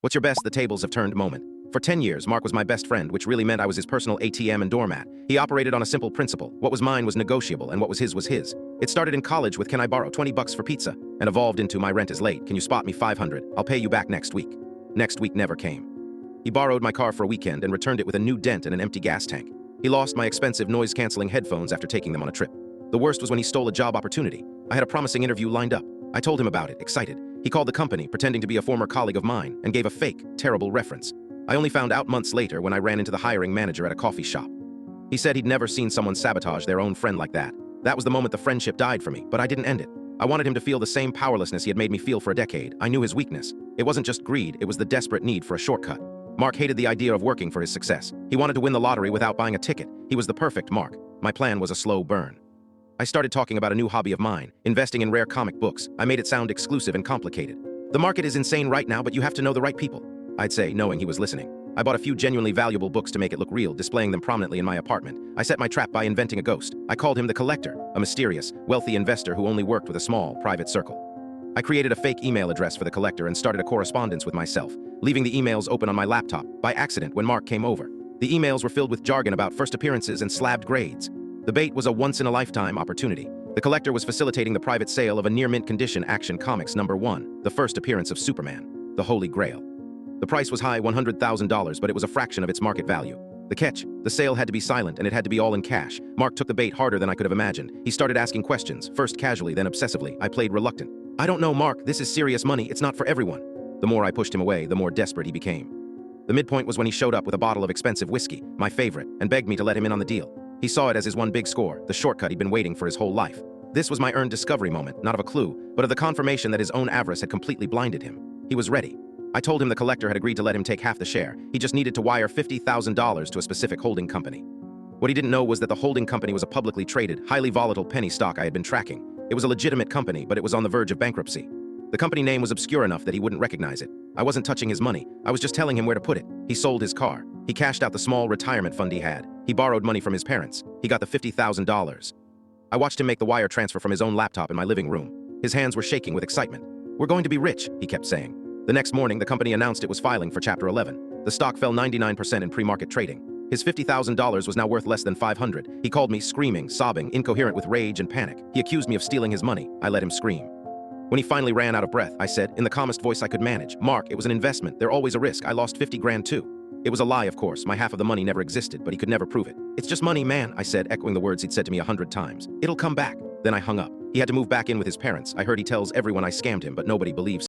What's your best the tables have turned moment? For 10 years, Mark was my best friend, which really meant I was his personal ATM and doormat. He operated on a simple principle. What was mine was negotiable, and what was his was his. It started in college with, can I borrow 20 bucks for pizza? And evolved into, my rent is late. Can you spot me 500? I'll pay you back next week. Next week never came. He borrowed my car for a weekend and returned it with a new dent and an empty gas tank. He lost my expensive noise-canceling headphones after taking them on a trip. The worst was when he stole a job opportunity. I had a promising interview lined up. I told him about it, excited. He called the company, pretending to be a former colleague of mine, and gave a fake, terrible reference. I only found out months later when I ran into the hiring manager at a coffee shop. He said he'd never seen someone sabotage their own friend like that. That was the moment the friendship died for me, but I didn't end it. I wanted him to feel the same powerlessness he had made me feel for a decade. I knew his weakness. It wasn't just greed, it was the desperate need for a shortcut. Mark hated the idea of working for his success. He wanted to win the lottery without buying a ticket. He was the perfect Mark. My plan was a slow burn. I started talking about a new hobby of mine, investing in rare comic books. I made it sound exclusive and complicated. The market is insane right now, but you have to know the right people, I'd say, knowing he was listening. I bought a few genuinely valuable books to make it look real, displaying them prominently in my apartment. I set my trap by inventing a ghost. I called him the Collector, a mysterious, wealthy investor who only worked with a small, private circle. I created a fake email address for the Collector and started a correspondence with myself, leaving the emails open on my laptop by accident when Mark came over. The emails were filled with jargon about first appearances and slabbed grades. The bait was a once-in-a-lifetime opportunity. The Collector was facilitating the private sale of a near-mint condition Action Comics #1, the first appearance of Superman, the Holy Grail. The price was high, $100,000, but it was a fraction of its market value. The catch, the sale had to be silent and it had to be all in cash. Mark took the bait harder than I could have imagined. He started asking questions, first casually, then obsessively. I played reluctant. I don't know, Mark, this is serious money, it's not for everyone. The more I pushed him away, the more desperate he became. The midpoint was when he showed up with a bottle of expensive whiskey, my favorite, and begged me to let him in on the deal. He saw it as his one big score, the shortcut he'd been waiting for his whole life. This was my earned discovery moment, not of a clue, but of the confirmation that his own avarice had completely blinded him. He was ready. I told him the Collector had agreed to let him take half the share. He just needed to wire $50,000 to a specific holding company. What he didn't know was that the holding company was a publicly traded, highly volatile penny stock I had been tracking. It was a legitimate company, but it was on the verge of bankruptcy. The company name was obscure enough that he wouldn't recognize it. I wasn't touching his money. I was just telling him where to put it. He sold his car. He cashed out the small retirement fund he had. He borrowed money from his parents. He got the $50,000. I watched him make the wire transfer from his own laptop in my living room. His hands were shaking with excitement. "We're going to be rich," he kept saying. The next morning, the company announced it was filing for Chapter 11. The stock fell 99% in pre-market trading. His $50,000 was now worth less than $500. He called me, screaming, sobbing, incoherent with rage and panic. He accused me of stealing his money. I let him scream. When he finally ran out of breath, I said, in the calmest voice I could manage, "Mark, it was an investment. There's always a risk. I lost 50 grand too." It was a lie, of course. My half of the money never existed, but he could never prove it. "It's just money, man," I said, echoing the words he'd said to me 100 times. "It'll come back." Then I hung up. He had to move back in with his parents. I heard he tells everyone I scammed him, but nobody believes